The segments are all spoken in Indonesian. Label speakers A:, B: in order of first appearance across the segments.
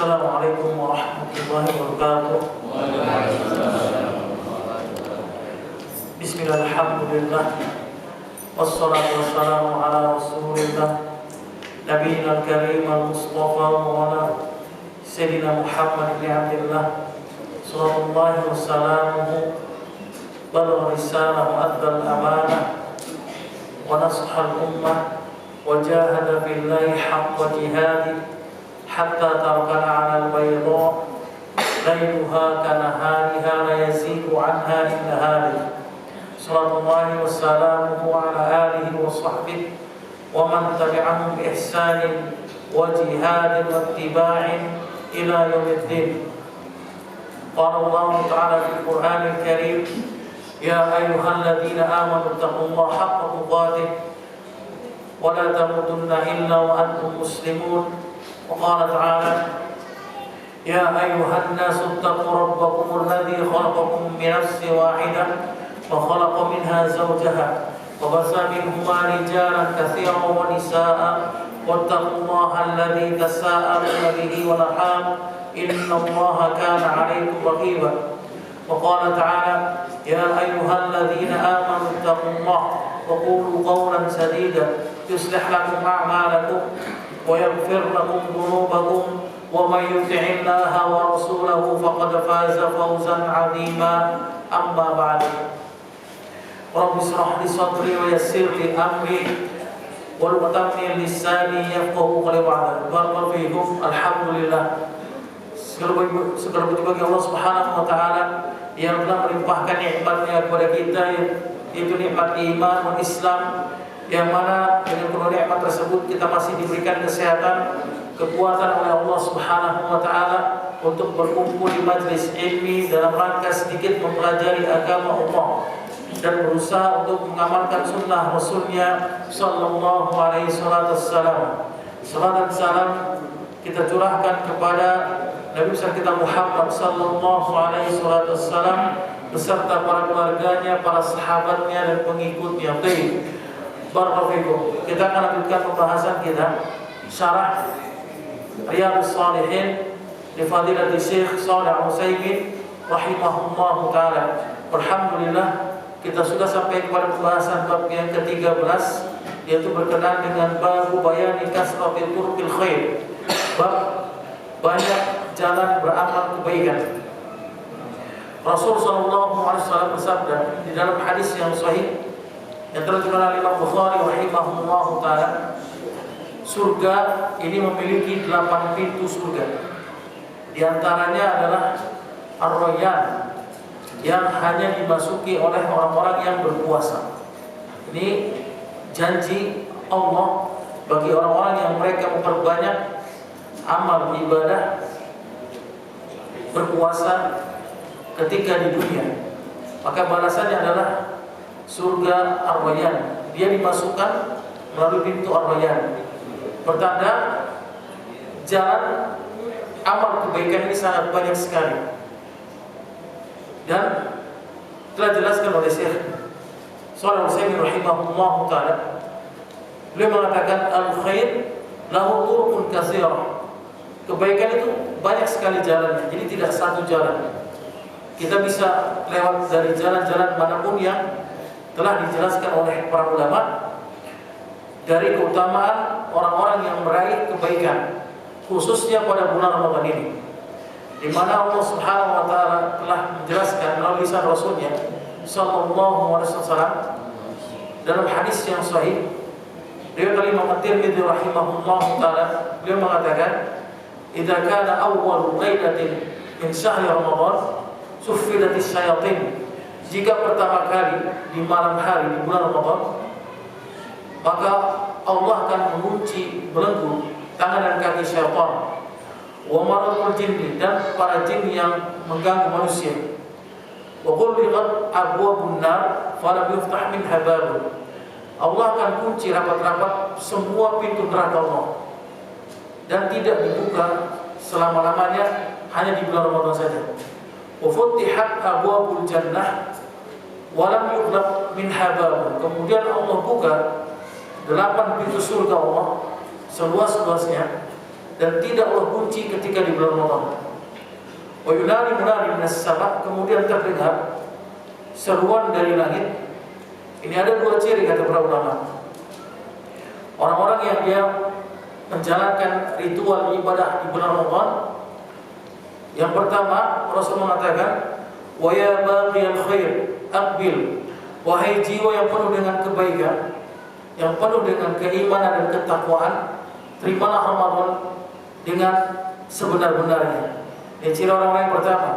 A: Assalamualaikum warahmatullahi wabarakatuh. Bismillahirrahmanirrahim. Wassalatu wassalamu ala rasulillah Nabiyina al-karim al-mustafa wa Sayyidina Muhammad ibn Abdillah sallallahu wasallamuhu balagha risalah wa adda al-amanah wa nasha al-ummah wa jahada fillahi haqqa jihadih hatta tarakana 'ala al-bayda layluha kanahariha la yazigu 'anha illa halik. Sallallahu wasallamuhu ala alihi wa sahbihi wa man tabi'ahum bi ihsanin wa jihadin wa ittiba'in ila yaumiddin. Qala Allah ta'ala fil Qur'anil Karim, ya ayyuhalladzina amanu taqullaha haqqa tuqatih wa la tamutunna illa wa antum muslimun. وقال تعالى يا أيها الناس اتقوا ربكم الذي خلقكم من نفس واحدة وخلق منها زوجها وبث منهما رجالا كثيرا ونساء واتقوا الله الذي تساءلون به والأرحام إن الله كان عليكم رقيبا. وقال تعالى يا أيها الذين آمنوا اتقوا الله وقولوا قولا سديدا يصلح لكم أعمالكم ويغفر لكم ذنوبكم ومن يطع الله ورسوله فقد فاز فوزا عظيما. أما بعد رب اشرح لي صدري ويسر لي أمري واحلل lisani yafqahu qawli wa'lam. Barakallahu fiikum. Alhamdulillah, segala puji bagi Allah Subhanahu wa taala yang telah melimpahkan nikmat-Nya kepada kita, yaitu nikmat iman dan Islam, yang mana dengan penuh nikmat tersebut kita masih diberikan kesehatan, kekuatan oleh Allah Subhanahu wa taala untuk berkumpul di majlis ilmi dalam rangka sedikit mempelajari agama Allah dan berusaha untuk mengamalkan sunnah Rasulnya sallallahu alaihi wasallam. Salam dan salam kita curahkan kepada Nabi besar kita Muhammad sallallahu alaihi wasallam beserta para keluarganya, para sahabatnya dan pengikutnya. Barakallahu. Kita akan lanjutkan pembahasan kita syarah Riyadhus Shalihin li fadilati Syekh Shalih Al-Utsaimin rahimahullahu taala. Alhamdulillah, kita sudah sampai kepada pembahasan bab yang ke-13, yaitu berkenaan dengan bab bayani kasratil turqil khair. Bab banyak jalan beramal kebaikan. Rasul sallallahu alaihi wasallam bersabda di dalam hadis yang sahih yang terjemah oleh Imam Bukhari rahimahullahu taala, surga ini memiliki 8 pintu surga. Di antaranya adalah Ar-Rayyan yang hanya dimasuki oleh orang-orang yang berpuasa. Ini janji Allah bagi orang-orang yang mereka memperbanyak amal ibadah berpuasa ketika di dunia, maka balasannya adalah surga Ar-Rayyan. Dia dimasukkan melalui pintu Ar-Rayyan. Bertanda jalan amal kebaikan ini sangat banyak sekali. Dan telah dijelaskan oleh Syekh Shalih Al-Utsaimin rahimahullahu taala. Beliau mengatakan al-khair lahu turqun katsirah. Kebaikan itu banyak sekali jalannya. Jadi tidak satu jalan. Kita bisa lewat dari jalan-jalan manapun yang telah dijelaskan oleh para ulama dari keutamaan orang-orang yang meraih kebaikan, khususnya pada bulan Ramadan ini, di mana Allah Subhanahu wa taala telah menjelaskan melalui lisan Rasulnya sallallahu alaihi wasallam dalam hadis yang sahih. Beliau dari Imam At-Tirmidzi rahimahullahu taala, beliau mengatakan, "Idza kana awwalu lailatin min syahri Ramadan suffidatis syayatin." Jika pertama kali di malam hari di bulan Ramadan, maka Allah akan mengunci belenggu tangan dan kaki syaitan, wa maradul jinni, dan para jin yang mengganggu manusia, wa ghulqat abwabun nar falam yuftah minha babun. Allah akan kunci rapat-rapat semua pintu neraka Allah dan tidak dibuka selama-lamanya, hanya di bulan Ramadan saja. Wa futihat abwabul jannah walam yughlaq minha babun. Kemudian Allah buka 8 pintu surga Allah seluas-luasnya dan tidak Allah kunci ketika di bulan Ramadan. Wa yunadi munadi minas sama, kemudian terdengar seruan dari langit. Ini ada dua ciri kata para ulama. Orang-orang yang dia menjalankan ritual ibadah di bulan Ramadan. Yang pertama, Rasul mengatakan, wa ya baghiyal khair aqbil, wahai jiwa yang penuh dengan kebaikan, yang penuh dengan keimanan dan ketakwaan, terimalah Ramadan dengan sebenar-benarnya. Ini ciri orang-orang yang pertama,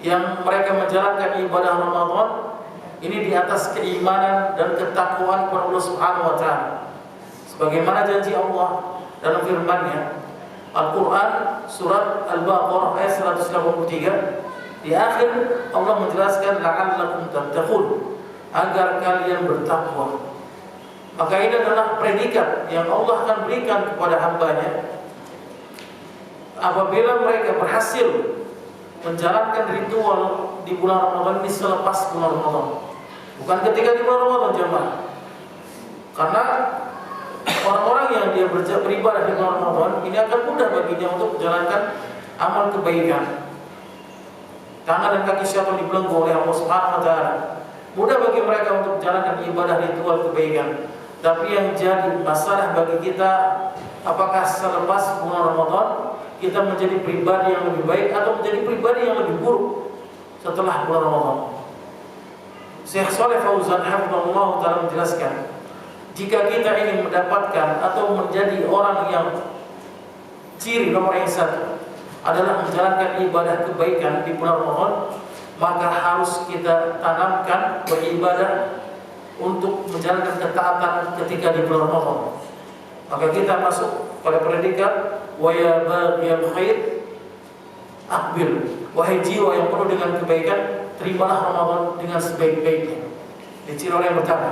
A: yang mereka menjalankan ibadah Ramadan ini di atas keimanan dan ketakwaan kepada Allah Subhanahu wa taala. Sebagaimana janji Allah dalam firman-Nya Al-Qur'an surat Al-Baqarah ayat 183, di akhir Allah menjelaskan la'allakum tattaqun, agar kalian bertakwa. Maka ini adalah predikat yang Allah akan berikan kepada hamba-Nya apabila mereka berhasil menjalankan ritual di bulan Ramadan ini selepas bulan Ramadan, bukan ketika di bulan Ramadan jemaah. Karena orang-orang yang dia beribadah di bulan Ramadan ini akan mudah baginya untuk menjalankan amal kebaikan. Tangan dan kaki syaitan dibelenggu oleh Allah Subhanahu wa taala. Mudah bagi mereka untuk menjalankan ibadah ritual kebaikan. Tapi yang jadi masalah bagi kita, apakah selepas bulan Ramadan kita menjadi pribadi yang lebih baik atau menjadi pribadi yang lebih buruk setelah bulan Ramadan. Syekh Shalih Fauzan hafizahullah taala menjelaskan, jika kita ingin mendapatkan atau menjadi orang yang ciri nomor yang satu adalah menjalankan ibadah kebaikan di bulan Ramadan, maka harus kita tanamkan beribadah untuk menjalankan ketaatan ketika di bulan Ramadan. Maka kita masuk pada predikat wa ya baghiyal khair aqbil, wahai jiwa yang penuh dengan kebaikan, terimalah Ramadan dengan sebaik-baiknya. Ini ciri orang yang pertama.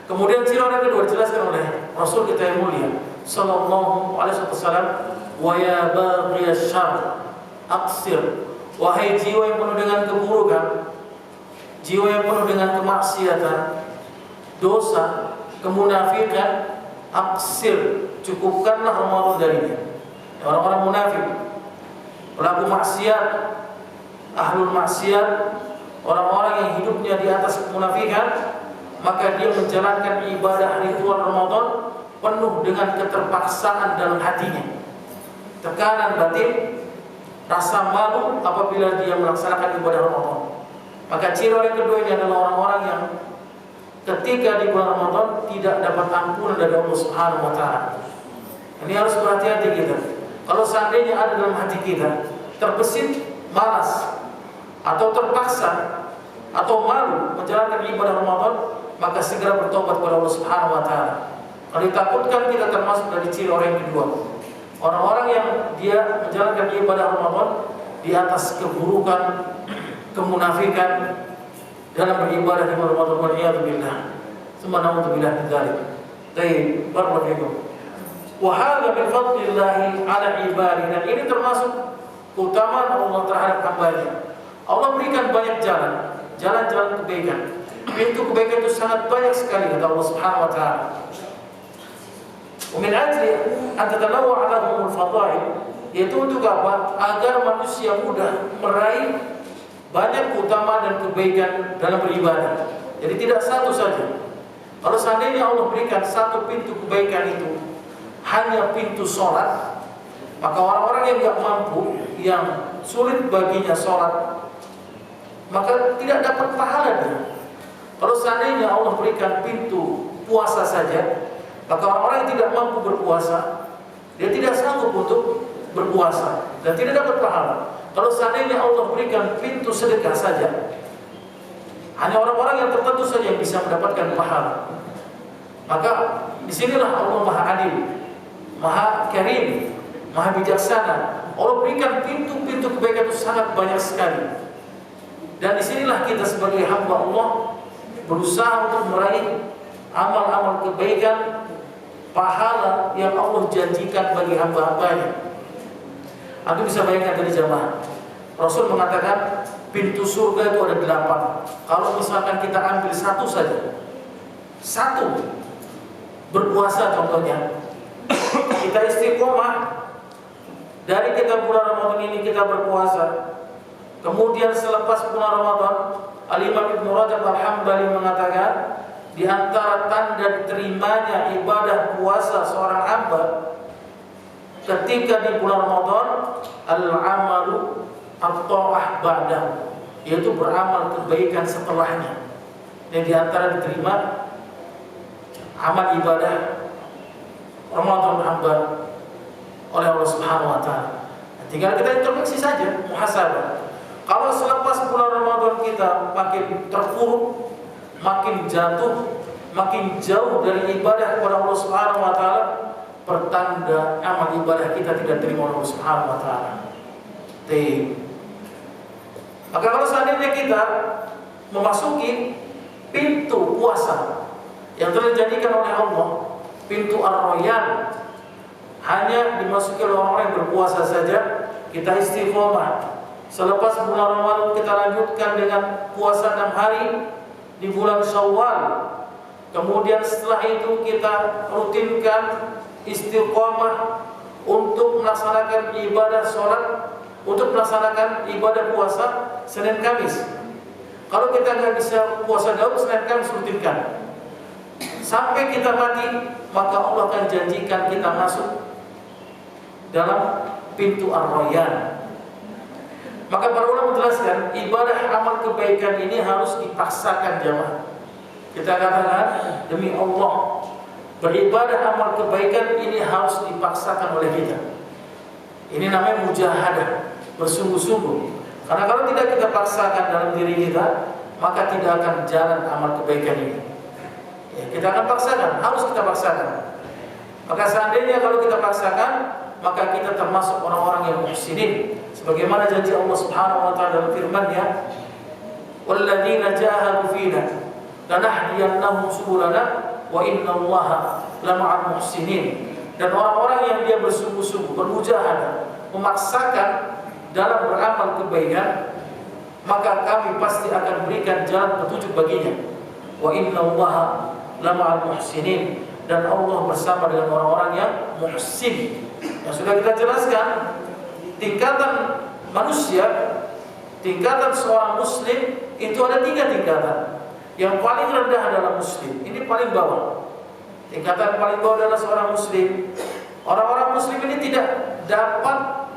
A: Kemudian ciri orang kedua dijelaskan oleh Rasul kita yang mulia sallallahu alaihi wasallam, wa ya baghiyasy syarr aqsir, wahai jiwa yang penuh dengan keburukan, jiwa yang penuh dengan kemaksiatan, dosa, kemunafikan, aqsir, cukupkanlah Ramadan darinya. Orang-orang munafik, pelaku maksiat, ahlul maksiat, orang-orang yang hidupnya di atas kemunafikan, maka dia menjalankan ibadah ritual Ramadan penuh dengan keterpaksaan dalam hatinya, tekanan batin, rasa malu apabila dia melaksanakan ibadah Ramadan. Maka ciri orang kedua ini adalah orang-orang yang ketika di bulan Ramadan tidak dapat ampunan dari Allah Subhanahu wa taala. Ini harus berhati-hati kita. Kalau seandainya ada dalam hati kita terbesit malas atau terpaksa atau malu menjalankan ibadah Ramadan, maka segera bertobat kepada Allah Subhanahu wa taala. Kalau ditakutkan kita termasuk dari ciri orang yang kedua. Orang-orang yang dia menjalankan ibadah Ramadan di atas keburukan, kemunafikan dalam beribadah di bulan Ramadan, waliyadzubillah. Summa na'udzubillah min dzalik. Baik, barakallahu fikum. Wa hadza min fadlillah 'ala ibadihi. Dan ini termasuk keutamaan Allah terhadap hamba-Nya. Allah berikan banyak jalan-jalan kebaikan. Pintu kebaikan itu sangat banyak sekali kata Allah Subhanahu wa taala. Wa min ajli an tatanawwa' lahumul fadail, yaitu untuk apa? Agar manusia mudah meraih banyak keutamaan dan kebaikan dalam beribadah. Jadi tidak satu saja. Kalau seandainya Allah berikan satu pintu kebaikan itu hanya pintu sholat, maka orang-orang yang tidak mampu, yang sulit baginya sholat, maka tidak dapat pahala dia. Kalau seandainya Allah berikan pintu puasa saja, maka orang-orang yang tidak mampu berpuasa, dia tidak sanggup untuk berpuasa dan tidak dapat pahala. Kalau seandainya Allah berikan pintu sedekah saja, hanya orang-orang yang tertentu saja yang bisa mendapatkan pahala. Maka disinilah Allah Maha Adil, Maha Karim, Maha Bijaksana. Allah berikan pintu-pintu kebaikan itu sangat banyak sekali. Dan disinilah kita sebagai hamba Allah berusaha untuk meraih amal-amal kebaikan, pahala yang Allah janjikan bagi hamba-hambanya. Anda bisa bayangkan tadi jamaah, Rasul mengatakan pintu surga itu ada 8. Kalau misalkan kita ambil satu saja, satu berpuasa contohnya, kita istiqomah dari kita bulan Ramadan ini kita berpuasa. Kemudian selepas bulan Ramadan, Al-Imam Ibnu Rajab Al-Hambali mengatakan di antara tanda diterimanya ibadah puasa seorang hamba ketika di bulan Ramadan, al-amalu at-ta'ah ba'da, yaitu beramal kebaikan setelahnya. Dan di antara diterima amal ibadah Ramadan hamba oleh Allah Subhanahu wa taala. Tinggal kita introspeksi saja, muhasabah. Kalau selepas bulan Ramadan kita makin terpuruk, makin jatuh, makin jauh dari ibadah kepada Allah Subhanahu wa taala, pertanda amal ibadah kita tidak terima oleh Allah Subhanahu wa taala. Maka kalau seandainya kita memasuki pintu puasa yang telah dijadikan oleh Allah, pintu Ar-Rayyan, hanya dimasuki oleh orang-orang yang berpuasa saja, kita istiqomah. Selepas bulan Ramadan kita lanjutkan dengan puasa 6 hari di bulan Syawal. Kemudian setelah itu kita rutinkan istiqomah untuk melaksanakan ibadah sholat, untuk melaksanakan ibadah puasa Senin Kamis. Kalau kita nggak bisa puasa Daud, Senin Kamis rutinkan sampai kita mati, maka Allah akan janjikan kita masuk dalam pintu Ar-Rayyan. Maka para ulama menjelaskan ibadah amal kebaikan ini harus dipaksakan jamaah. Kita katakan demi Allah, beribadah amal kebaikan ini harus dipaksakan oleh kita. Ini namanya mujahadah, bersungguh-sungguh. Karena kalau tidak kita paksakan dalam diri kita, maka tidak akan jalan amal kebaikan ini. Ya, kita akan paksakan, harus kita paksakan. Maka seandainya kalau kita paksakan, maka kita termasuk orang-orang yang muhsinin. Sebagaimana janji Allah Subhanahu wa taala dalam firman-Nya, "Walladzina jahadu fina lanahdiyannahum subulana wa innallaha lama'al muhsinin." Dan orang-orang yang dia bersungguh-sungguh, bermujahadah, memaksakan dalam beramal kebaikan, maka kami pasti akan berikan jalan petunjuk baginya. Wa innallaha lama'al muhsinin, dan Allah bersama dengan orang-orang yang muhsin. Yang sudah kita jelaskan, tingkatan manusia, tingkatan seorang muslim itu ada 3 tingkatan. Yang paling rendah adalah muslim, ini paling bawah. Tingkatan paling bawah adalah seorang muslim. Orang-orang muslim ini tidak dapat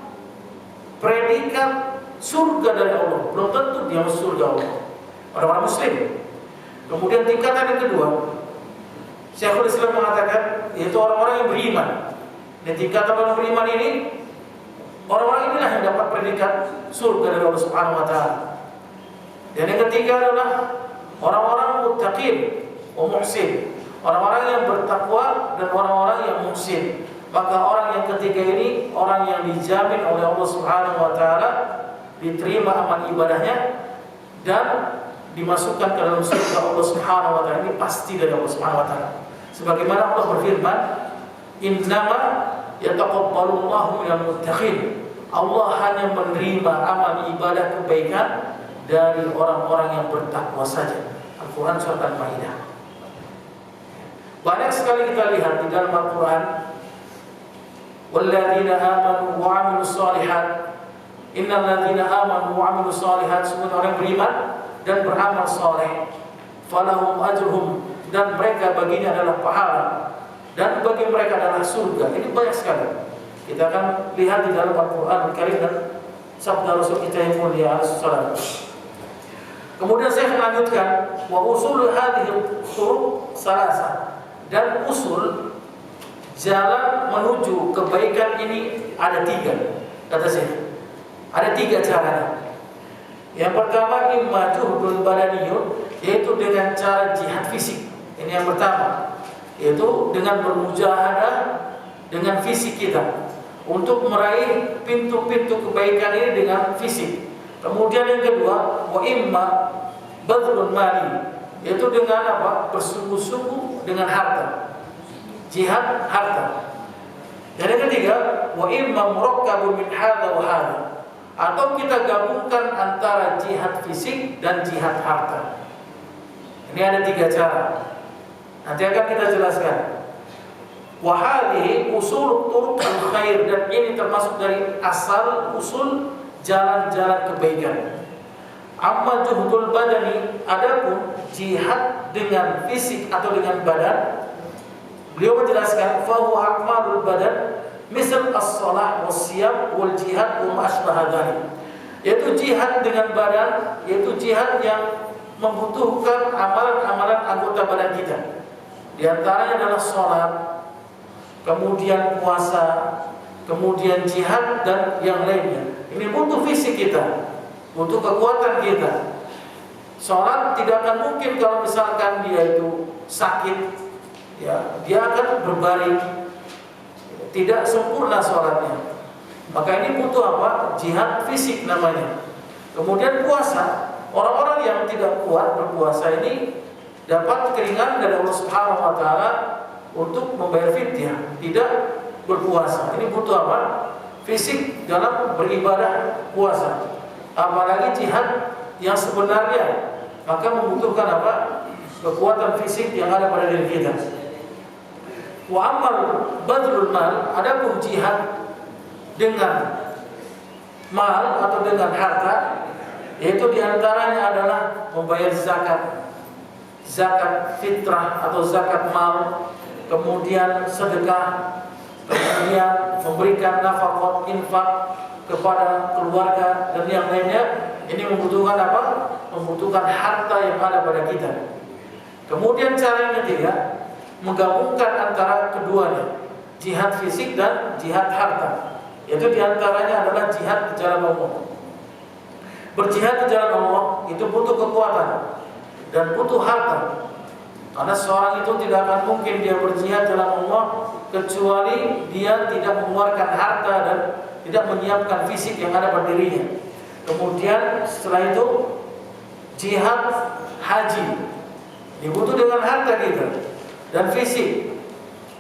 A: predikat surga dari Allah, belum tentu dia masuk surga Allah. Orang-orang muslim. Kemudian tingkatan yang kedua, Syekhul Islam mengatakan, yaitu orang-orang yang beriman. Dan tingkatan orang beriman ini, orang-orang inilah yang dapat predikat surga dari Allah Subhanahu wa taala. Dan yang ketiga adalah orang-orang muttaqin wa muhsin, orang-orang yang bertakwa dan orang-orang yang muhsin. Maka orang yang ketiga ini orang yang dijamin oleh Allah Subhanahu wa taala diterima amal ibadahnya dan dimasukkan ke dalam surga Allah Subhanahu wa taala. Ini pasti dari Allah Subhanahu wa taala. Sebagaimana Allah berfirman, "Innama yataqabbalullahu minal muttaqin." Allah hanya menerima amal ibadah kebaikan dari orang-orang yang bertakwa saja. Al-Quran surat Al-Maidah. Banyak sekali kita lihat di dalam Al-Quran, "Walladzina amanu wa 'amilus shalihat." Innal ladzina amanu wa 'amilus shalihat, semua orang beriman dan beramal saleh, falahum ajruhum, dan mereka baginya adalah pahala, dan bagi mereka adalah surga. Ini banyak sekali. Kita akan lihat di dalam Al-Quran Al-Karim dan sabda Rasul kita yang mulia alaihissalam. Kemudian saya melanjutkan, wa usul hadhihi turuq salasa, dan usul jalan menuju kebaikan ini ada 3. Kata saya, ada 3 cara. Yang pertama, imma juhdun badaniyun, yaitu dengan cara jihad fisik. Ini yang pertama, yaitu dengan bermujahadah dengan fisik kita untuk meraih pintu-pintu kebaikan ini dengan fisik. Kemudian yang kedua, wa imma badlun mali, yaitu dengan apa? Bersungguh-sungguh dengan harta. Jihad harta. Dan yang ketiga, wa imma murakkabun min hadza wa hadza, atau kita gabungkan antara jihad fisik dan jihad harta. Ini ada 3 cara. Nanti akan kita jelaskan. Wa hadhihi usul turuq al-khair, dan ini termasuk dari asal usul jalan-jalan kebaikan. Amma juhdul badani, adapun jihad dengan fisik atau dengan badan, beliau menjelaskan fa huwa a'malul badan misal as-shalah was-siyam wal jihad wa ma asbaha dzalik. Yaitu jihad dengan badan, yaitu jihad yang membutuhkan amalan-amalan anggota badan kita. Di antaranya adalah salat, kemudian puasa, kemudian jihad dan yang lainnya. Ini butuh fisik kita, butuh kekuatan kita. Salat tidak akan mungkin kalau misalkan dia itu sakit, ya, dia akan berbaring, tidak sempurna salatnya. Maka ini butuh apa? Jihad fisik namanya. Kemudian puasa, orang-orang yang tidak kuat berpuasa ini dapat keringan dari Allah Subhanahu wa taala untuk membayar fidyah, tidak berpuasa. Ini butuh apa? Fisik dalam beribadah puasa. Apalagi jihad yang sebenarnya, maka membutuhkan apa? Kekuatan fisik yang ada pada diri kita. Wa amal badrul mal, adapun jihad dengan mal atau dengan harta, yaitu diantaranya adalah membayar zakat, zakat fitrah atau zakat mal, kemudian sedekah, kemudian memberikan nafkah, infak kepada keluarga dan yang lainnya. Ini membutuhkan apa? Membutuhkan harta yang ada pada kita. Kemudian cara yang ketiga, menggabungkan antara keduanya, jihad fisik dan jihad harta. Yaitu diantaranya adalah jihad di jalan Allah. Berjihad di jalan Allah itu butuh kekuatan dan butuh harta. Karena seorang itu tidak akan mungkin dia berjihad dalam Allah kecuali dia tidak mengeluarkan harta dan tidak menyiapkan fisik yang ada pada dirinya. Kemudian setelah itu jihad haji, dibutuh dengan harta kita dan fisik.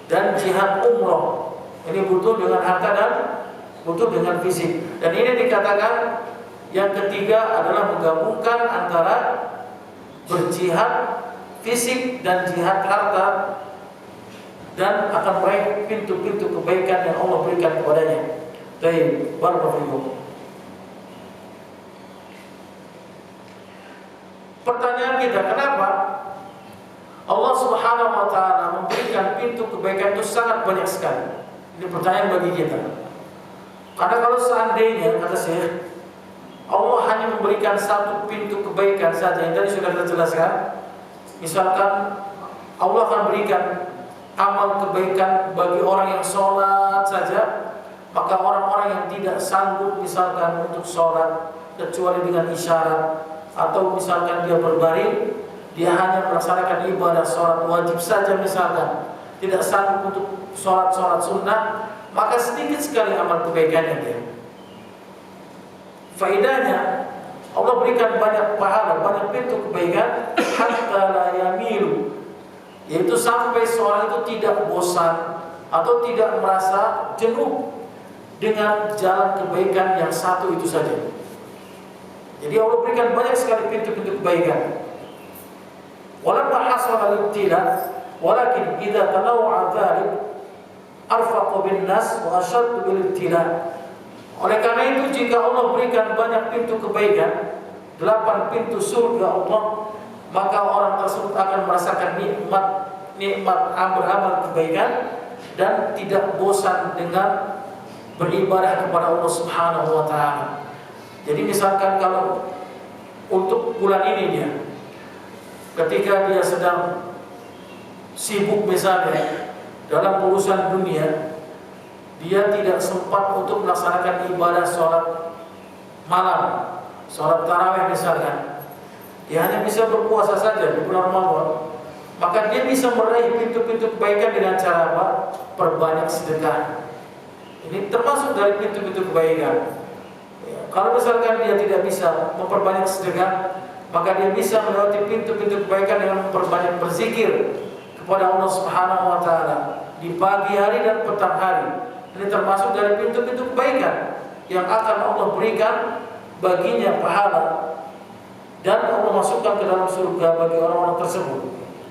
A: Dan jihad umroh, ini butuh dengan harta dan butuh dengan fisik. Dan ini dikatakan yang ketiga adalah menggabungkan antara berjihad fisik dan jihad harta, dan akan meraih pintu-pintu kebaikan yang Allah berikan kepadanya. Baik, barakallahu. Pertanyaan kita, kenapa Allah Subhanahu wa taala memberikan pintu kebaikan itu sangat banyak sekali? Ini pertanyaan bagi kita. Karena kalau seandainya, kata Syekh, Allah hanya memberikan satu pintu kebaikan saja yang tadi sudah kita jelaskan, misalkan Allah akan berikan amal kebaikan bagi orang yang sholat saja, maka orang-orang yang tidak sanggup misalkan untuk sholat kecuali dengan isyarat, atau misalkan dia berbaring, dia hanya melaksanakan ibadah sholat wajib saja misalkan, tidak sanggup untuk sholat sunnah, maka sedikit sekali amal kebaikannya dia. Faedahnya, Allah berikan banyak pahala, banyak pintu kebaikan, hatta la yamilu, yaitu sampai seorang itu tidak bosan atau tidak merasa jenuh dengan jalan kebaikan yang satu itu saja. Jadi Allah berikan banyak sekali pintu-pintu kebaikan. Walamma hasala al-ibtila, walakin idza tanawwa'a dzalik arfaqu bin nas wa ashaddu bil ibtila. Oleh karena itu, jika Allah berikan banyak pintu kebaikan, 8 pintu surga Allah, maka orang tersebut akan merasakan nikmat beramal kebaikan dan tidak bosan dengan beribadah kepada Allah Subhanahu wa taala. Jadi misalkan kalau untuk bulan ini dia, ketika dia sedang sibuk misalnya dalam urusan dunia, dia tidak sempat untuk melaksanakan ibadah sholat malam, sholat tarawih misalkan, dia hanya bisa berpuasa saja di bulan Ramadan, maka dia bisa meraih pintu-pintu kebaikan dengan cara apa? Perbanyak sedekah. Ini termasuk dari pintu-pintu kebaikan. Ya, kalau misalkan dia tidak bisa memperbanyak sedekah, maka dia bisa melewati pintu-pintu kebaikan dengan memperbanyak berzikir kepada Allah Subhanahu wa taala di pagi hari dan petang hari. Ini termasuk dari pintu-pintu kebaikan yang akan Allah berikan baginya pahala, dan Allah masukkan ke dalam surga bagi orang-orang tersebut.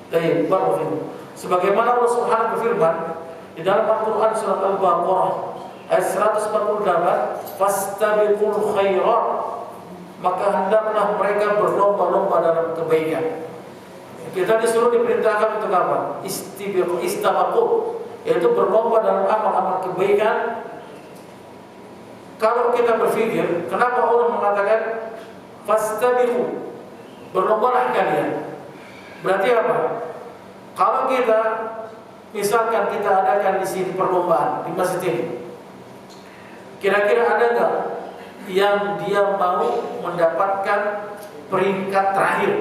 A: Baik, barakallahu. Sebagaimana Allah Subhanahu berfirman, Di dalam Al-Quran surat Al-Baqarah ayat 148, fastabiqul khairat, maka hendaklah mereka berlomba-lomba dalam kebaikan. Kita disuruh diperintahkan untuk apa? Istabaqu, yaitu berlomba dalam amal-amal kebaikan. Kalau kita berpikir, kenapa Allah mengatakan fastabiqu, berlombalah kalian? Berarti apa? Kalau kita misalkan kita adakan di sini perlombaan di masjid ini, kira-kira ada nggak yang dia mau mendapatkan peringkat terakhir?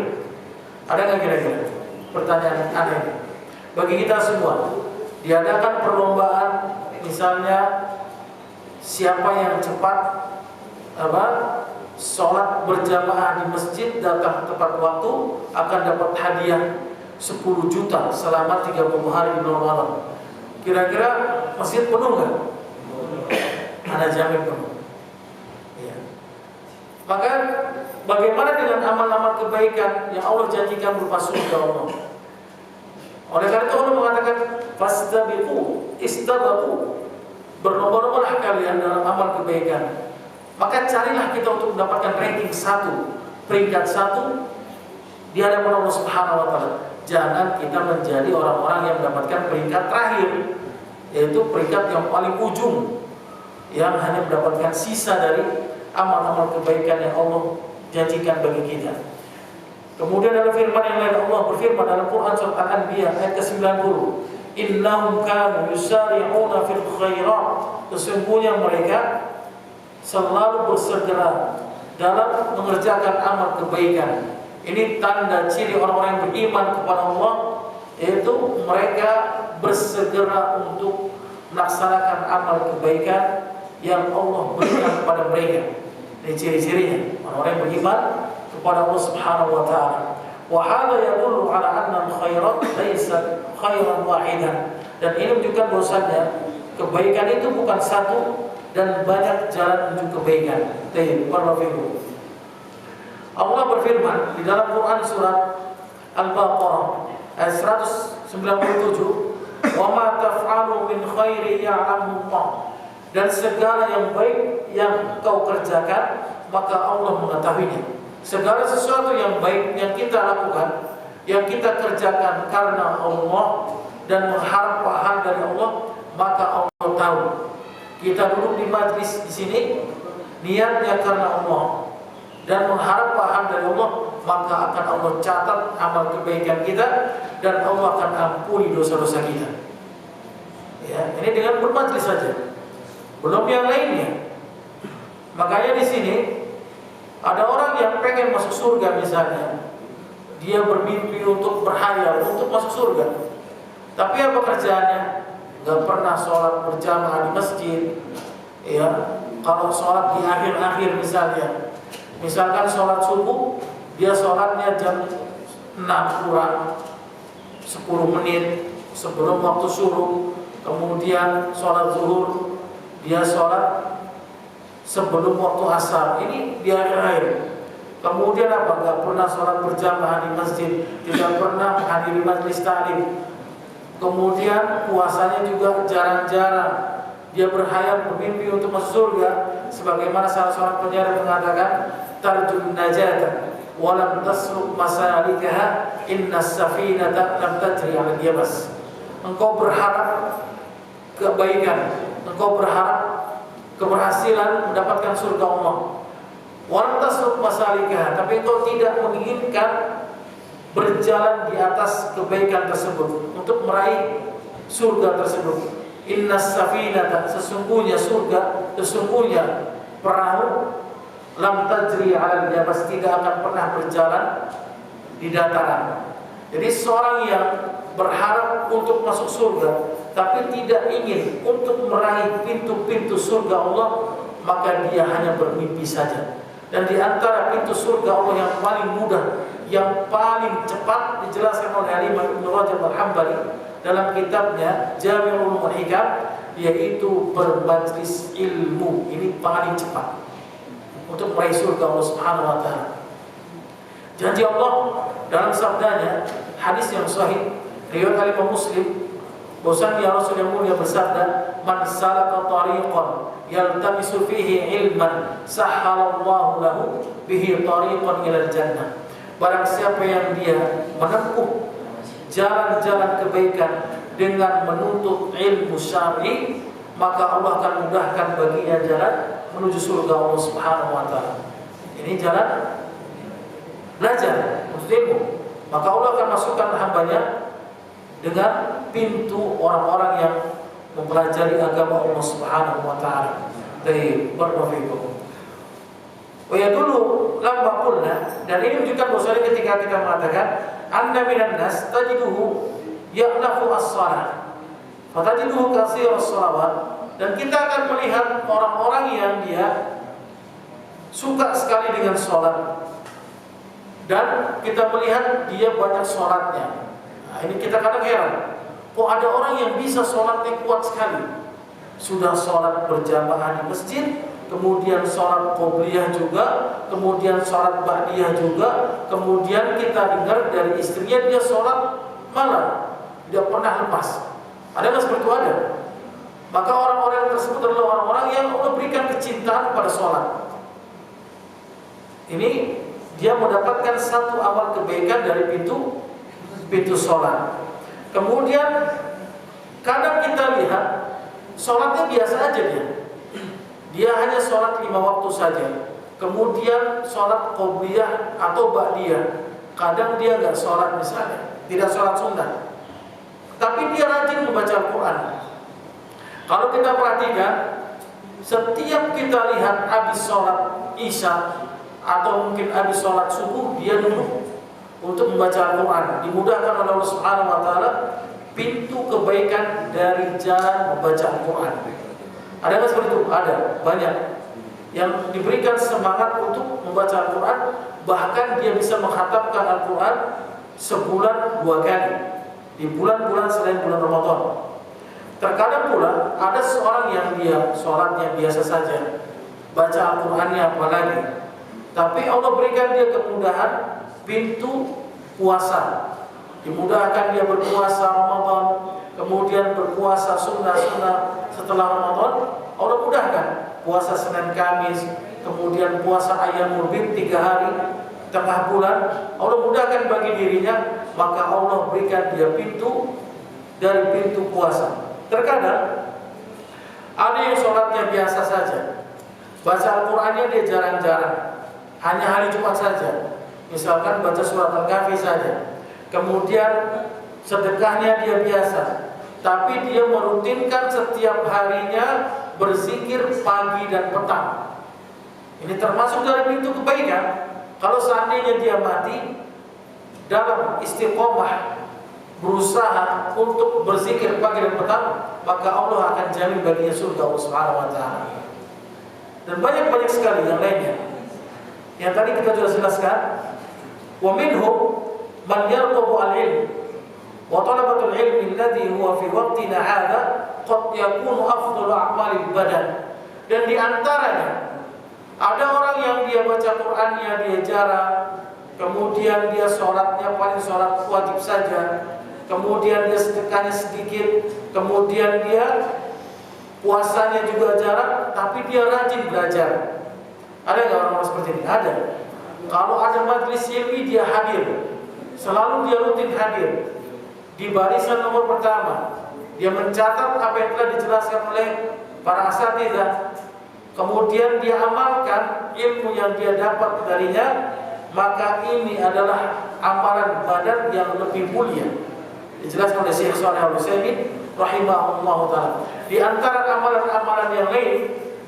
A: Ada nggak kira-kira? Pertanyaan aneh bagi kita semua. Diadakan perlombaan, misalnya siapa yang cepat sholat berjamaah di masjid, datang tepat waktu, akan dapat hadiah 10 juta selama 30 hari di bulan Ramadan. Kira-kira masjid penuh nggak? Ada jamin penuh. Ya. Maka bagaimana dengan amal-amal kebaikan yang Allah janjikan berupa surga Allah? Oleh karena itu Allah mengatakan fastabiqu, istabaqu, berlomba-lombalah kalian dalam amal kebaikan. Maka carilah kita untuk mendapatkan ranking 1, peringkat 1 di hadapan Allah Subhanahu wa taala. Jangan kita menjadi orang-orang yang mendapatkan peringkat terakhir, yaitu peringkat yang paling ujung, yang hanya mendapatkan sisa dari amal-amal kebaikan yang Allah janjikan bagi kita. Kemudian dalam firman yang lain, Allah berfirman dalam Quran surat Al-Anbiya ayat ke-90, innahum kanu yusari'una fil khairat, sesungguhnya mereka selalu bersegera dalam mengerjakan amal kebaikan. Ini tanda ciri orang-orang yang beriman kepada Allah, yaitu mereka bersegera untuk melaksanakan amal kebaikan yang Allah berikan kepada mereka. Ini ciri-cirinya orang-orang yang beriman kepada Allah Subhanahu wa taala. Wa hadha yadullu ala anna al-khairat laysat khairan wahidan. Dan ini menunjukkan bahwasanya kebaikan itu bukan satu dan banyak jalan menuju kebaikan. Allah berfirman di dalam Quran surat Al-Baqarah ayat 197, "Wa ma taf'alu min khairin ya'lamuhu Allah." Dan segala yang baik yang kau kerjakan, maka Allah mengetahuinya. Segala sesuatu yang baik yang kita lakukan, yang kita kerjakan karena Allah dan mengharap pahala dari Allah, maka Allah tahu. Kita duduk di majlis di sini niatnya karena Allah dan mengharap pahala dari Allah, maka akan Allah catat amal kebaikan kita dan Allah akan ampuni dosa-dosa kita. Ya, ini dengan bermajlis saja, belum yang lainnya. Makanya di sini ada orang yang pengen masuk surga misalnya, dia bermimpi untuk berhayal untuk masuk surga, tapi apa kerjaannya? Gak pernah sholat berjamaah di masjid. Ya, kalau sholat di akhir-akhir misalnya, misalkan sholat subuh, dia sholatnya jam 6 kurang 10 menit sebelum waktu subuh. Kemudian sholat zuhur, dia sholat sebelum waktu asar. Ini di akhir-akhir. Kemudian apa? Gak pernah sholat berjamaah di masjid, tidak pernah menghadiri majlis ta'lim. Kemudian puasanya juga jarang-jarang. Dia berhayal bermimpi untuk masuk surga, sebagaimana salah seorang penyair mengatakan, tarjun najata wa lam tasluk masalikaha innas safinata lam tajri 'ala al-yabas. Engkau berharap kebaikan, engkau berharap keberhasilan mendapatkan surga Allah. Wa lam tasluk masalikaha, tapi engkau tidak menginginkan berjalan di atas kebaikan tersebut untuk meraih surga tersebut. Innas safinata, sesungguhnya surga, sesungguhnya perahu, lam tajri 'ala al-yabas, tidak akan pernah berjalan di dataran. Jadi seorang yang berharap untuk masuk surga tapi tidak ingin untuk meraih pintu-pintu surga Allah, maka dia hanya bermimpi saja. Dan di antara pintu surga Allah yang paling mudah, yang paling cepat dijelaskan oleh Imam Ibnu Rajab Al-Hambali dalam kitabnya Jami'ul Hikam, yaitu bermajlis ilmu. Ini paling cepat untuk meraih surga Allah Subhanahu wa taala. Janji Allah dalam sabdanya, hadis yang sahih riwayat Imam Muslim, Bahwasanya Rasul yang mulia bersabda, "Man salaka tariqan yaltamisu fihi ilman, sahhalallahu lahu bihi tariqan ilal jannah." Barang siapa yang dia menempuh jalan-jalan kebaikan dengan menuntut ilmu syar'i, maka Allah akan mudahkan baginya jalan menuju surga Allah Subhanahu wa taala. Ini jalan belajar untuk ilmu. Maka Allah akan masukkan hambanya dengan pintu orang-orang yang mempelajari agama Allah Subhanahu wa taala. Barakallahu. Oh ya, dulu lama qulna, dan ini menunjukkan bahwa ketika kita mengatakan anna minan nas tajiduhu ya'lafu as-shalah wa tajiduhu katsira as-shalawat, dan kita akan melihat orang-orang yang dia suka sekali dengan sholat, dan kita melihat dia banyak sholatnya. Nah, ini kita kadang heran, kok ada orang yang bisa sholatnya kuat sekali, sudah sholat berjamaah di masjid, kemudian sholat qobliyah juga, kemudian sholat ba'diyah juga, kemudian kita dengar dari istrinya dia sholat malam, tidak pernah lepas. Ada nggak seperti itu? Ada. Maka orang-orang tersebut adalah orang-orang yang Allah berikan kecintaan pada sholat. Ini dia mendapatkan satu amal kebaikan dari pintu sholat. Kemudian kadang kita lihat sholatnya biasa aja dia hanya sholat 5 waktu saja. Kemudian sholat qobliyah atau ba'diyah, kadang dia nggak sholat misalnya, tidak sholat sunnah, tapi dia rajin membaca Al-Quran. Kalau kita perhatikan, setiap kita lihat habis sholat isya atau mungkin habis sholat subuh, dia duduk untuk membaca Al-Quran. Dimudahkan oleh Allah Subhanahu wa taala pintu kebaikan dari jalan membaca Al-Quran. Ada nggak seperti itu? Ada, banyak yang diberikan semangat untuk membaca Al-Quran. Bahkan dia bisa mengkhatamkan Al-Quran sebulan 2 kali di bulan-bulan selain bulan Ramadan. Terkadang pula ada seorang yang dia sholatnya biasa saja, baca Al-Qurannya apalagi, tapi Allah berikan dia kemudahan pintu puasa. Dimudahkan dia berpuasa Ramadan, kemudian berpuasa sunnah-sunnah setelah Ramadan. Allah mudahkan puasa Senin Kamis, kemudian puasa Ayyamul Bid 3 hari tengah bulan. Allah mudahkan bagi dirinya, maka Allah berikan dia pintu dari pintu puasa. Terkadang ada yang sholatnya biasa saja, baca Al-Qurannya dia jarang-jarang, hanya hari Jumat saja, misalkan baca surat Al-Kahfi saja. Kemudian sedekahnya dia biasa, tapi dia merutinkan setiap harinya berzikir pagi dan petang. Ini termasuk dari pintu kebaikan. Kalau seandainya dia mati dalam istiqomah, berusaha untuk berzikir pagi dan petang, maka Allah akan jamin baginya surga Allah Subhanahu wa taala. Dan banyak-banyak sekali yang lainnya yang tadi kita sudah jelaskan. Wa minhum man yarghabu al-ilm wa talabatul ilmi alladhi huwa fi waqtina hadha qad yakunu afdalu a'malil badan. Dan di antaranya ada orang yang dia baca Qur'annya dia jarang, kemudian dia sholatnya paling sholat wajib saja, kemudian dia sedekahnya sedikit, kemudian dia puasanya juga jarang, tapi dia rajin belajar. Ada nggak orang-orang seperti ini? Ada. Kalau ada majelis ilmi dia hadir, selalu dia rutin hadir di barisan nomor pertama. Dia mencatat apa yang telah dijelaskan oleh para asatidzah, kemudian dia amalkan ilmu yang dia dapat darinya, maka ini adalah amalan badan yang lebih mulia. Dijelaskan oleh Syekh Shalih Al-Utsaimin rahimahullah taala. Di antara amalan-amalan yang lain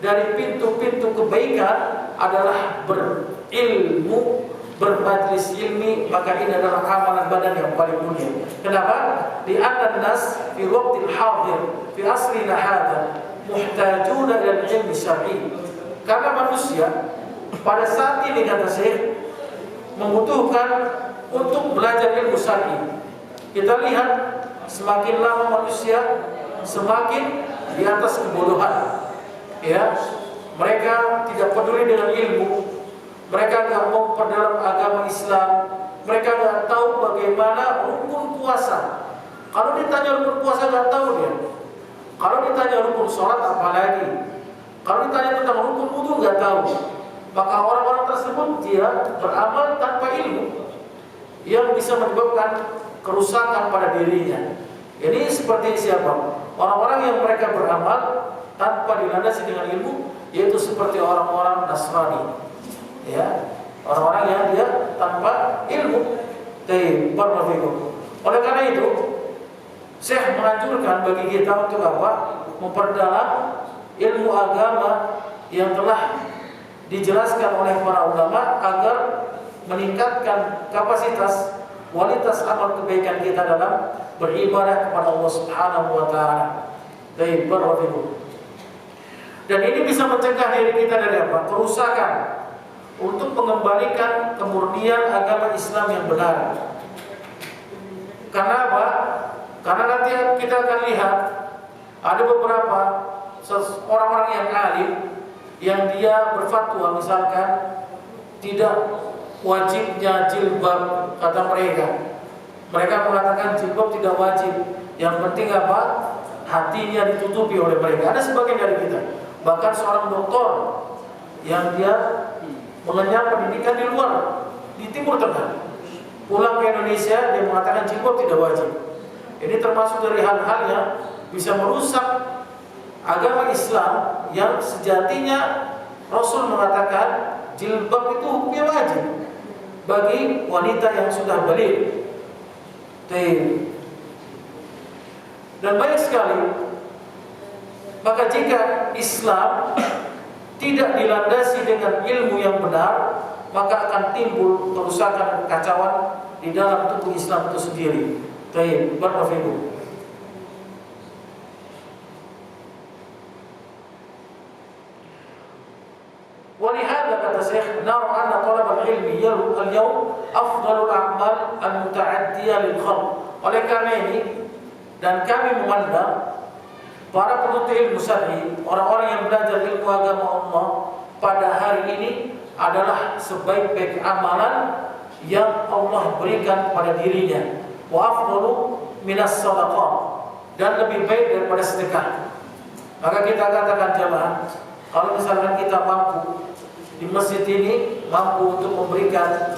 A: dari pintu-pintu kebaikan adalah berilmu, bermajlis ilmi, maka ini adalah amalan badan yang paling mulia. Kenapa? Di an-nas fi waqtil hadir fi asrina hadha muhtajuna ila ilmi syar'i. Karena manusia pada saat ini, kata Syekh, membutuhkan untuk belajar ilmu syar'i. Kita lihat semakin lama manusia semakin di atas kebodohan. Ya, mereka tidak peduli dengan ilmu, mereka nggak mau memperdalam agama Islam, mereka nggak tahu bagaimana rukun puasa. Kalau ditanya rukun puasa nggak tahu dia. Kalau ditanya rukun sholat apalagi. Kalau ditanya tentang rukun wudu nggak tahu. Maka orang-orang tersebut dia beramal tanpa ilmu yang bisa menyebabkan kerusakan pada dirinya. Ini seperti siapa? Orang-orang yang mereka beramal tanpa dilandasi dengan ilmu, yaitu seperti orang-orang Nasrani. Ya, orang-orang yang dia tanpa ilmu. Oleh karena itu, Syekh menganjurkan bagi kita untuk apa? Memperdalam ilmu agama yang telah dijelaskan oleh para ulama agar meningkatkan kapasitas kualitas amal kebaikan kita dalam beribadah kepada Allah Subhanahu wa taala. Dan ini bisa mencegah diri kita dari apa? Kerusakan, untuk mengembalikan kemurnian agama Islam yang benar. Karena apa? Karena nanti kita akan lihat ada beberapa orang-orang yang alim yang dia berfatwa misalkan tidak wajibnya jilbab, kata mereka. Mereka mengatakan jilbab tidak wajib. Yang penting apa? Hatinya ditutupi oleh mereka. Ada sebagian dari kita, bahkan seorang doktor yang dia mengenyam pendidikan di luar, di Timur Tengah, pulang ke Indonesia dia mengatakan jilbab tidak wajib. Ini termasuk dari hal-hal yang bisa merusak agama Islam yang sejatinya Rasul mengatakan jilbab itu hukumnya wajib bagi wanita yang sudah baligh. Dan banyak sekali. Maka jika Islam tidak dilandasi dengan ilmu yang benar, maka akan timbul kerusakan, kekacauan di dalam tubuh Islam itu sendiri. Barakallahu. Walihada kata Syekh, nara anna talab al-ilmi al-yawm afdalul a'mal al-muta'addiyah lil khalq. Oleh karena ini, dan kami memandang para penuntut ilmu syar'i, orang-orang yang belajar ilmu agama Allah pada hari ini adalah sebaik-baik amalan yang Allah berikan pada dirinya. Wa afdalu minas shadaqah, dan lebih baik daripada sedekah. Maka kita katakan jemaah, kalau misalkan kita mampu di masjid ini mampu untuk memberikan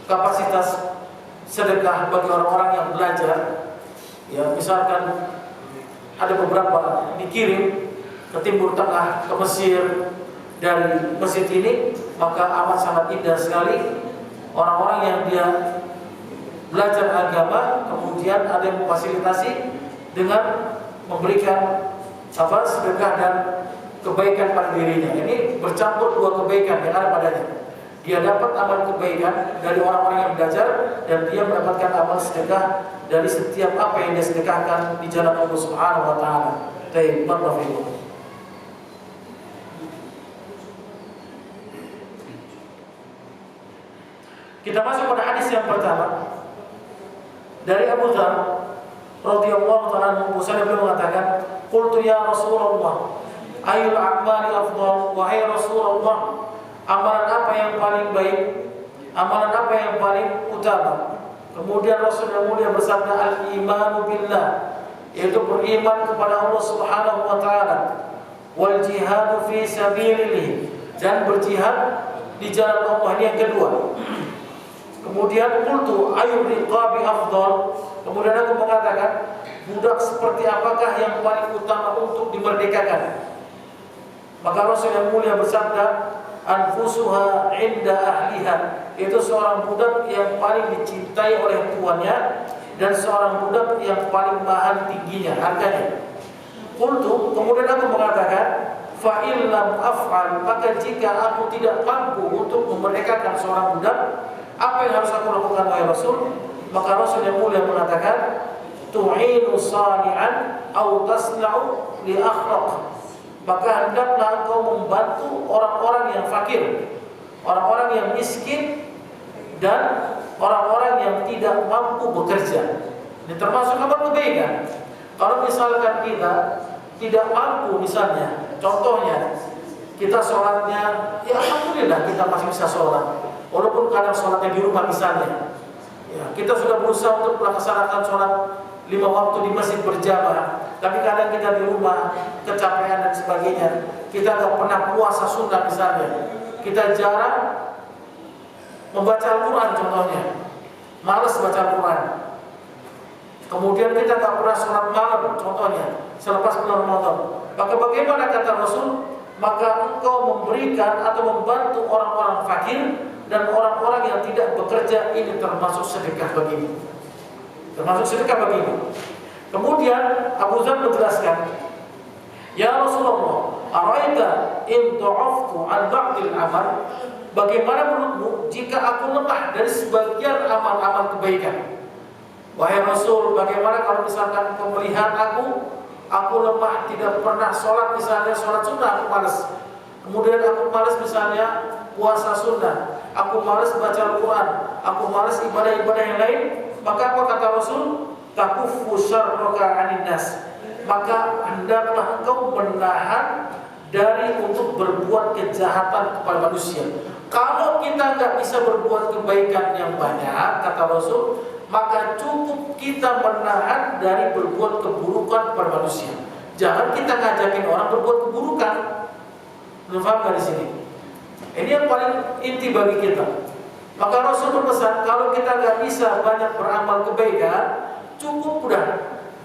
A: kapasitas sedekah bagi orang-orang yang belajar, ya misalkan ada beberapa dikirim ke Timur Tengah, ke Mesir dari masjid ini, maka amat sangat indah sekali. Orang-orang yang dia belajar agama, kemudian ada yang memfasilitasi dengan memberikan sedekah dan kebaikan pada dirinya. Ini bercampur dua kebaikan yang ada padanya. Dia dapat amal kebaikan dari orang-orang yang belajar, dan dia mendapatkan amal sedekah dari setiap apa yang dia sedekahkan di jalan Allah Subhanahu wa taala. Kita masuk pada hadis yang pertama dari Abu Dzar radhiyallahu ta'ala anhu. Beliau mengatakan, "Qultu ya Rasulullah, ayyul a'mali afdal?" Wahai Rasulullah, amalan apa yang paling baik? Amalan apa yang paling utama? Kemudian Rasul yang mulia bersabda, "Al-imanu billah," yaitu beriman kepada Allah Subhanahu wa taala, "wal jihadu fi sabilillah," dan berjihad di jalan Allah. Ini yang kedua. Kemudian qultu ayyur riqabi afdal? Kemudian aku mengatakan, budak seperti apakah yang paling utama untuk dimerdekakan? Maka Rasul yang mulia bersabda, "Anfusuha 'inda ahliha," itu seorang budak yang paling dicintai oleh tuannya, dan seorang budak yang paling mahal tingginya harganya. Qultu, kemudian aku mengatakan, "Fa in lam af'al," maka jika aku tidak mampu untuk memerdekakan seorang budak, apa yang harus aku lakukan wahai Rasul? Maka Rasul yang mulia mengatakan, "Tu'inu sani'an aw tasna'u li akhraq," maka hendaklah engkau membantu orang-orang yang fakir, orang-orang yang miskin, dan orang-orang yang tidak mampu bekerja. Ini termasuk amal kebaikan. Kalau misalkan kita tidak mampu, misalnya, contohnya kita sholatnya, ya alhamdulillah kita masih bisa sholat, walaupun kadang sholatnya di rumah misalnya. Ya, kita sudah berusaha untuk melaksanakan sholat 5 waktu di masjid berjamaah, tapi kadang kita di rumah kecapean dan sebagainya, kita nggak pernah puasa sunnah misalnya, kita jarang membaca Al-Quran contohnya, malas baca Al-Quran. Kemudian kita nggak pernah sholat malam contohnya selepas bulan Ramadan. Maka bagaimana kata Rasul? Maka engkau memberikan atau membantu orang-orang fakir dan orang-orang yang tidak bekerja, ini termasuk sedekah bagimu. Termasuk sedekah bagimu. Kemudian Abu Dzar menjelaskan, ya Rasulullah, araita in tu'aftu an ba'dil amal, bagaimana menurutmu jika aku lemah dari sebagian amal-amal kebaikan? Wahai Rasul, bagaimana kalau misalkan kau melihat aku lemah, tidak pernah sholat, misalnya sholat sunnah aku malas, kemudian aku malas misalnya puasa sunnah, aku malas baca Al-Quran, aku malas ibadah-ibadah yang lain, maka apa kata Rasul? Takuffu syarraka 'anil nas, maka hendaklah engkau menahan dari untuk berbuat kejahatan kepada manusia. Kalau kita nggak bisa berbuat kebaikan yang banyak, kata Rasul, maka cukup kita menahan dari berbuat keburukan kepada manusia. Jangan kita ngajakin orang berbuat keburukan. Paham nggak di sini? Ini yang paling inti bagi kita. Maka Rasul berpesan, kalau kita nggak bisa banyak beramal kebaikan, cukup udah,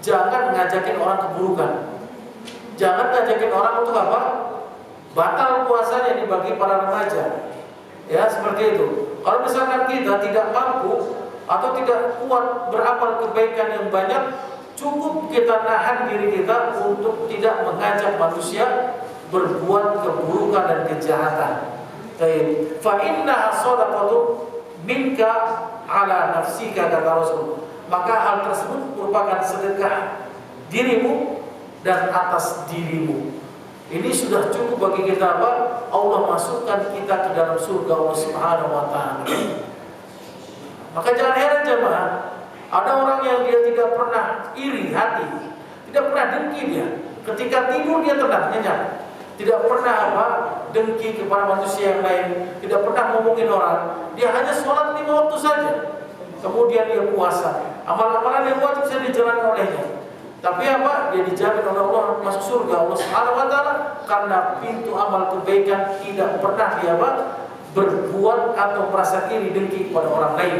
A: jangan ngajakin orang keburukan. Jangan ngajakin orang untuk apa? Batal puasanya dibagi para remaja. Ya, seperti itu. Kalau misalkan kita tidak mampu atau tidak kuat beramal kebaikan yang banyak, cukup kita nahan diri kita untuk tidak mengajak manusia berbuat keburukan dan kejahatan. Fa inna shadaqatu minka ala nafsika, kata Rasul. Maka hal tersebut merupakan sedekah dirimu dan atas dirimu. Ini sudah cukup bagi kita apa? Allah masukkan kita ke dalam surga Allah Subhanahu wa taala. Maka jangan heran jemaah, ada orang yang dia tidak pernah iri hati, tidak pernah dengki dia. Ketika tidur dia tenang, nyenyak. Tidak pernah apa? Dengki kepada manusia yang lain, tidak pernah ngomongin orang. Dia hanya sholat 5 waktu saja. Kemudian dia puasa. Amal-amalan yang wajib bisa dijalankan olehnya. Tapi apa? Dia dijamin oleh Allah masuk surga Allah Subhanahu wa taala karena pintu amal kebaikan tidak pernah dia apa? Berbuat atau merasa iri dengki kepada orang lain.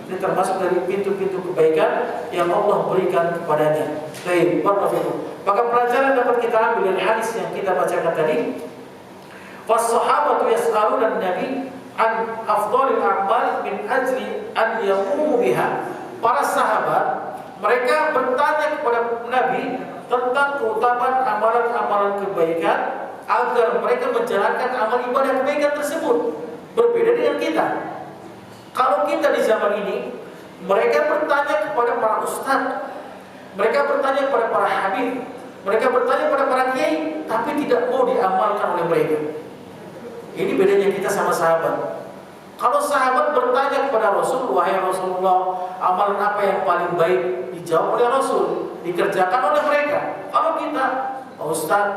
A: Ini termasuk dari pintu-pintu kebaikan yang Allah berikan kepadanya. Baik, barakallahu. Maka pelajaran dapat kita ambil dari hadis yang kita bacakan tadi. Was-sahabatu yas'aluna an-nabi an afdhalil a'mal min ajli an yaqumu biha. Para sahabat mereka bertanya kepada Nabi tentang keutamaan amalan-amalan kebaikan agar mereka menjalankan amal ibadah kebaikan tersebut. Berbeda dengan kita. Kalau kita di zaman ini, mereka bertanya kepada para ustaz, mereka bertanya kepada para habib, mereka bertanya kepada para kiai, tapi tidak mau diamalkan oleh mereka. Ini bedanya kita sama sahabat. Kalau sahabat bertanya kepada Rasul, wahai Rasulullah, amalan apa yang paling baik? Dijawab oleh Rasul, dikerjakan oleh mereka. Kalau kita, Pak Ustaz,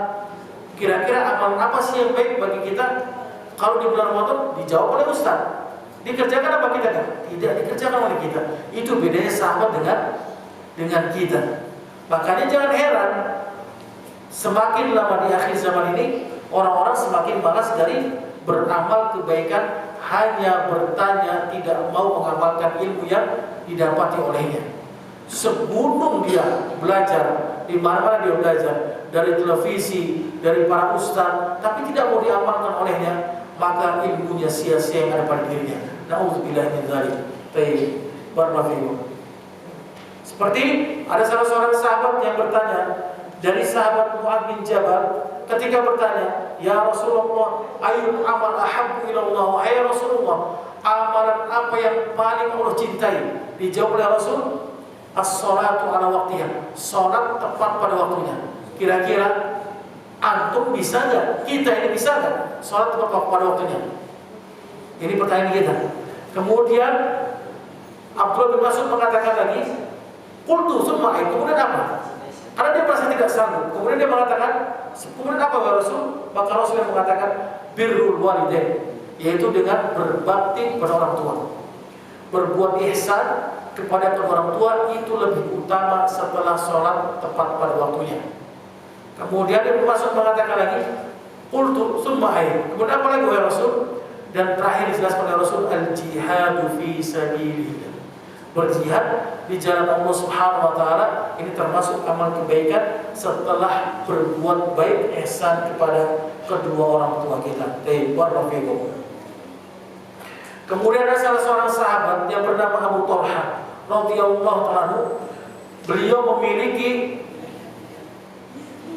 A: kira-kira amalan apa sih yang baik bagi kita? Kalau di bulan Ramadan, dijawab oleh Ustaz. Dikerjakan apa kita kan? Tidak dikerjakan oleh kita. Itu bedanya sahabat dengan kita. Makanya jangan heran, semakin lama di akhir zaman ini, orang-orang semakin malas dari beramal kebaikan, hanya bertanya, tidak mau mengamalkan ilmu yang didapati olehnya. Sebelum dia belajar, di mana-mana dia belajar, dari televisi, dari para ustaz, tapi tidak mau diamalkan olehnya, maka ilmunya sia-sia yang ada pada dirinya. Na'udzubillah min dzalik. Baik, barakallahu. Seperti ada salah seorang sahabat yang bertanya, dari sahabat Mu'adz bin Jabal, ketika bertanya, ya Rasulullah, ayyul amal ahabbu ilallah, hai Rasulullah, amalan apa yang paling Allah cintai? Dijawab oleh Rasul, as-salatu ala waqtiha, salat tepat pada waktunya. Kira-kira antum bisa nggak? Kita ini bisa nggak salat tepat pada waktunya? Ini pertanyaan kita. Kemudian Abdullah bin Mas'ud mengatakan lagi, qultu summa ay, kemudian apa? Karena dia merasa tidak sanggup. Kemudian dia mengatakan, kemudian apa ya Rasul? Maka Rasul yang mengatakan birrul walidain, yaitu dengan berbakti kepada orang tua, berbuat ihsan kepada kedua orang tua itu lebih utama setelah sholat tepat pada waktunya. Kemudian Ibnu Mas'ud mengatakan lagi, qultu tsumma ayy. Kemudian apa lagi wahai Rasul? Dan terakhir dijelaskan oleh Rasul, al-jihadu fi sabilillah. Berjihad di jalan Allah Subhanahu wa taala ini termasuk amal kebaikan setelah berbuat baik ihsan kepada kedua orang tua kita. Kemudian ada salah seorang sahabat yang bernama Abu Talha radhiyallahu anhu. Beliau memiliki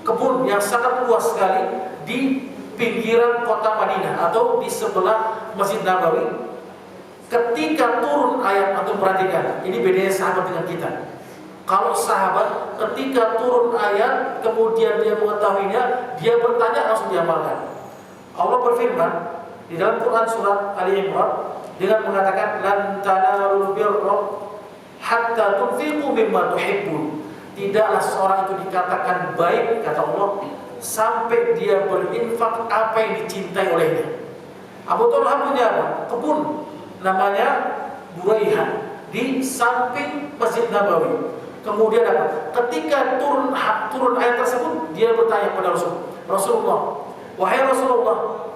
A: kebun yang sangat luas sekali di pinggiran kota Madinah atau di sebelah Masjid Nabawi. Ketika turun ayat, atau perhatikan, ini bedanya sahabat dengan kita. Kalau sahabat ketika turun ayat kemudian dia mengetahuinya, dia bertanya langsung diamalkan. Allah berfirman di dalam Quran surat Ali Imran dengan mengatakan lan tanalul birra hatta tunfiqu mimma tuhibbun. Tidaklah seorang itu dikatakan baik, kata Allah, sampai dia berinfak apa yang dicintai olehnya. Abu Talha punya apa? Kebun namanya Buraiha di samping Masjid Nabawi. Kemudian apa? Ketika turun ayat tersebut, dia bertanya kepada Rasulullah, wahai Rasulullah,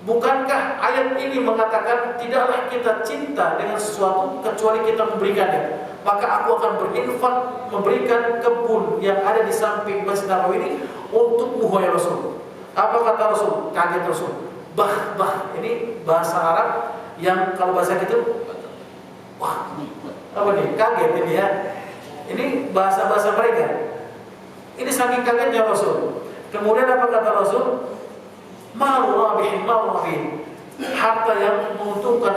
A: bukankah ayat ini mengatakan tidaklah kita cinta dengan sesuatu kecuali kita memberikannya? Maka aku akan berinfak memberikan kebun yang ada di samping Masjid Nabawi ini untukmu wahai Rasul. Apa kata Rasul? Kaget Rasul. Bah, ini bahasa Arab yang kalau bahasa kita, wah, apa nih? Kaget ini ya. Ini bahasa mereka. Ini saking kagetnya Rasul. Kemudian apa kata Rasul? Malu rabihin. Harta yang menguntungkan.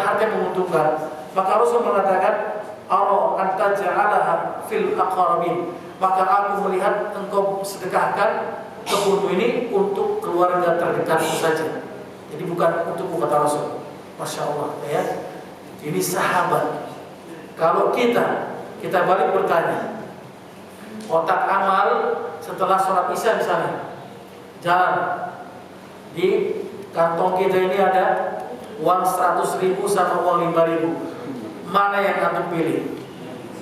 A: Maka Rasul mengatakan, ara anta ja'alaha fil aqrabin. Maka aku melihat engkau sedekahkan kebunmu ini untuk keluarga terdekatmu saja. Jadi bukan untukmu, kata Rasul. Masya Allah ya. Ini sahabat. Kalau kita balik bertanya, kotak amal setelah sholat isya misalnya, jalan di kantong kita ini ada uang 100.000 sama uang 5.000. Mana yang antum pilih?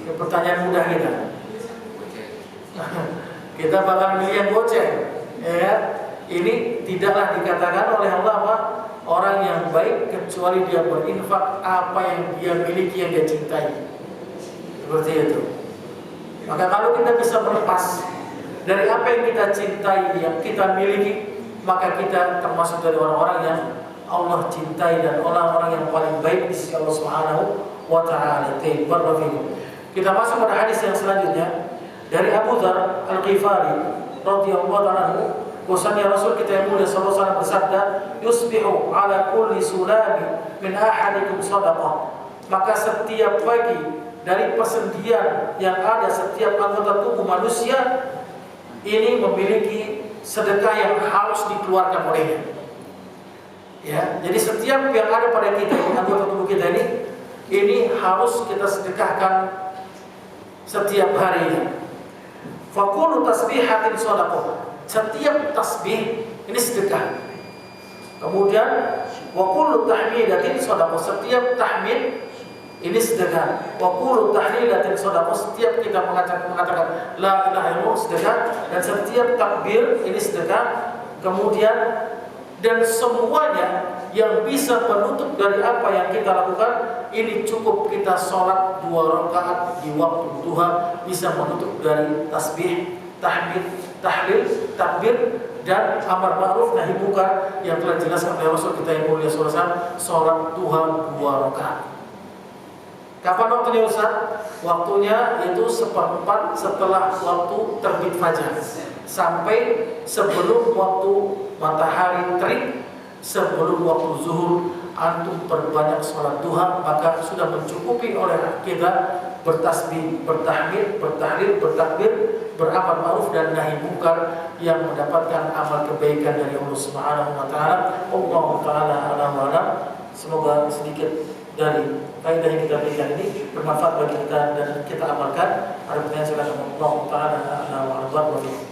A: Ini pertanyaan mudah kita. Kita bakal milih yang goceng. Ya, ini tidaklah dikatakan oleh Allah apa? Orang yang baik kecuali dia berinfak apa yang dia miliki, yang dia cintai. Seperti itu. Maka kalau kita bisa berlepas dari apa yang kita cintai, yang kita miliki, maka kita termasuk dari orang-orang yang Allah cintai dan orang-orang yang paling baik di sisi Allah Subhanahu wa taala. Kita masuk pada hadis yang selanjutnya dari Abu Dzar Al-Ghifari radhiyallahu anhu. Bahwasanya Rasul kita yang mulia sallallahu alaihi wasallam bersabda, "Yusbihu ala kulli sulami min ahadikum shadaqah." Maka setiap pagi dari persendian yang ada setiap anggota tubuh manusia ini memiliki sedekah yang harus dikeluarkan olehnya. Ya, jadi setiap yang ada pada kita, anggota tubuh kita ini harus kita sedekahkan setiap harinya. Fa kullu tasbihatin shadaqah. Setiap tasbih ini sedekah. Kemudian wa kullu tahmidatin shadaqah. Setiap tahmid ini sedekah. Wa kullu tahlilatin shadaqah. Setiap kita mengatakan la ilaha illallah sedekah, dan setiap takbir ini sedekah. Kemudian dan semuanya yang bisa menutup dari apa yang kita lakukan ini cukup kita sholat 2 rakaat di waktu duha, bisa menutup dari tasbih, tahmid, tahlil, takbir, dan amar ma'ruf nahi munkar yang telah dijelaskan oleh Rasul kita yang mulia sallallahu alaihi wasallam, sholat duha 2 rakaat. Kapan waktunya Ustaz? Waktunya itu 1/4 setelah waktu terbit fajar sampai sebelum waktu matahari terik, sebelum waktu zuhur. Antum perbanyak sholat duha, maka sudah mencukupi oleh kita bertasbih, bertahmid, bertahlil, bertakbir, beramal ma'ruf dan nahi munkar yang mendapatkan amal kebaikan dari Allah Subhanahu wa taala. Allah taala alam. Semoga sedikit dari kaidah yang kita berikan ini bermanfaat bagi kita dan kita amalkan. Ada pertanyaan silakan. Allah taala alam.